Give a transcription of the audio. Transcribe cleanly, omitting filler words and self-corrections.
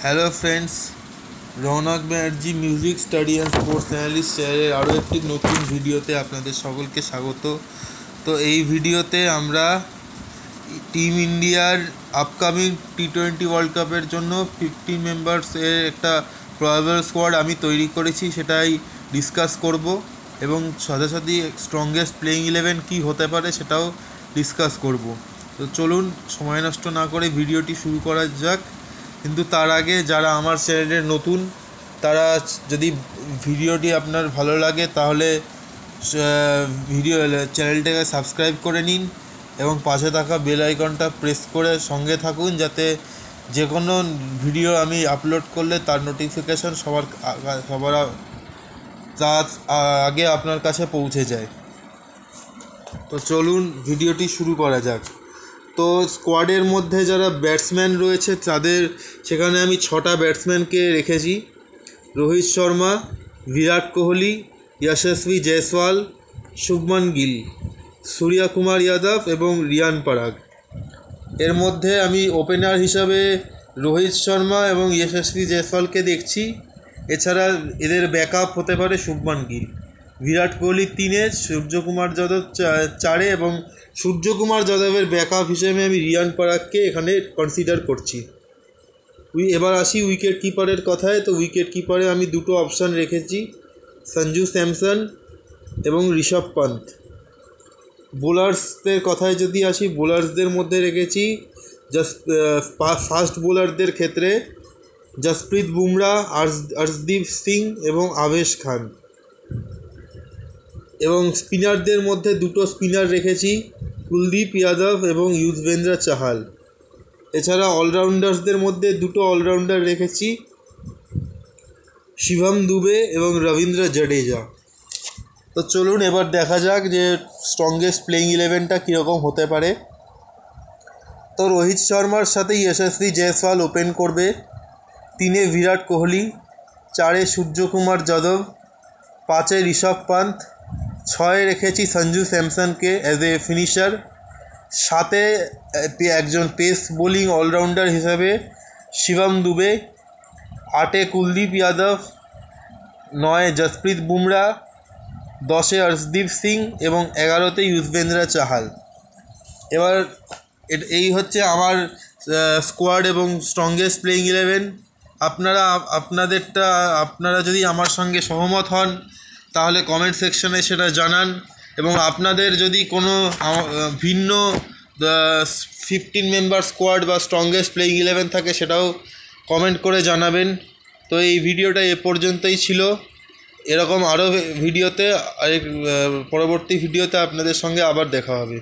Hello friends, Rounak Banerjee music study and sports analyst চ্যানেলের আরও একটি নতুন ভিডিওতে আপনাদের সকলকে স্বাগত। তো এই ভিডিওতে আমরা টিম ইন্ডিয়ার আপকামিং টি20 ওয়ার্ল্ড কাপের জন্য 15 মেম্বার্সের একটা প্রবাবল স্কোয়াড আমি তৈরি করেছি, সেটাই ডিসকাস করব এবং সাথে সাথে স্ট্রংগেস্ট প্লেইং 11 কী হতে পারে সেটাও ডিসকাস করব। তো চলুন সময় নষ্ট না করে ভিডিওটি শুরু করা যাক। কিন্তু তার আগে যারা আমার চ্যানেলের নতুন, তারা যদি ভিডিওটি আপনার ভালো লাগে তাহলে চ্যানেলটাকে সাবস্ক্রাইব করে নিন এবং পাশে থাকা বেল আইকনটা প্রেস করে সঙ্গে থাকুন, যাতে যে কোনো ভিডিও আমি আপলোড করলে তার নোটিফিকেশান সবার আগে আপনার কাছে পৌঁছে যায়। তো চলুন ভিডিওটি শুরু করা যাক। তো স্কোয়াডের মধ্যে যারা ব্যাটসম্যান রয়েছে সেখানে আমি 6টা ব্যাটসম্যানকে রেখেছি: রোহিত শর্মা, বিরাট কোহলি, যশস্বী জয়সওয়াল, শুভমান গিল, সূর্যা কুমার যাদব এবং রিয়ান পরাগ। এর মধ্যে আমি ওপেনার হিসাবে রোহিত শর্মা এবং যশস্বী জয়সওয়ালকে দেখছি। এছাড়া এদের ব্যাকআপ হতে পারে শুভমান গিল। বিরাট কোহলি 3-এ, সূর্যকুমার যাদব 4-এ এবং সূর্যকুমার যাদবের ব্যাকআপ হিসেবে আমি রিয়ান পরাগকে এখানে কনসিডার করছি। এবার আসি উইকেট কিপারের কথায়। তো উইকেট কিপারে আমি দুটো অপশান রেখেছি: সঞ্জু স্যামসন এবং ঋষভ পান্ত। বোলার্সদের কথায় যদি আসি, বোলার্সদের মধ্যে রেখেছি ফাস্ট বোলারদের ক্ষেত্রে জসপ্রীত বুমরা, অর্শদীপ সিং এবং আভেশ খান। এবং স্পিনারদের মধ্যে দুটো স্পিনার রেখেছি, কুলদীপ যাদব এবং যুজবেন্দ্র চাহাল। এছাড়া অলরাউন্ডার্সদের মধ্যে দুটো অলরাউন্ডার রেখেছি, শিবম দুবে এবং রবীন্দ্র জাডেজা। তো চলুন এবার দেখা যাক যে স্ট্রংগেস্ট প্লেইং 11টা কীরকম হতে পারে। তো রোহিত শর্মার সাথে যশস্বী জয়সওয়াল ওপেন করবে, 3-এ বিরাট কোহলি, 4-এ সূর্যকুমার যাদব, 5-এ ঋষভ পান্ত, 6-এ রেখেছি সঞ্জু স্যামসনকে অ্যাজ এ ফিনিশার, 7-এ একজন পেস বোলিং অলরাউন্ডার হিসাবে শিবম দুবে, 8-এ কুলদীপ যাদব, 9-এ জসপ্রীত বুমরা, 10-এ অর্শদীপ সিং এবং 11-তে যুজবেন্দ্র চাহাল। এবার এই হচ্ছে আমার স্কোয়াড এবং স্ট্রংগেস্ট প্লেইং 11। আপনারা যদি আমার সঙ্গে সহমত হন তাহলে কমেন্ট সেকশনে সেটা জানান, এবং আপনাদের যদি কোনো ভিন্ন 15 মেম্বার স্কোয়াড বা স্ট্রংগেস্ট প্লেইং 11 থাকে সেটাও কমেন্ট করে জানাবেন। তো এই ভিডিওটা এ পর্যন্তই ছিল। এরকম আরও পরবর্তী ভিডিওতে আপনাদের সঙ্গে আবার দেখা হবে।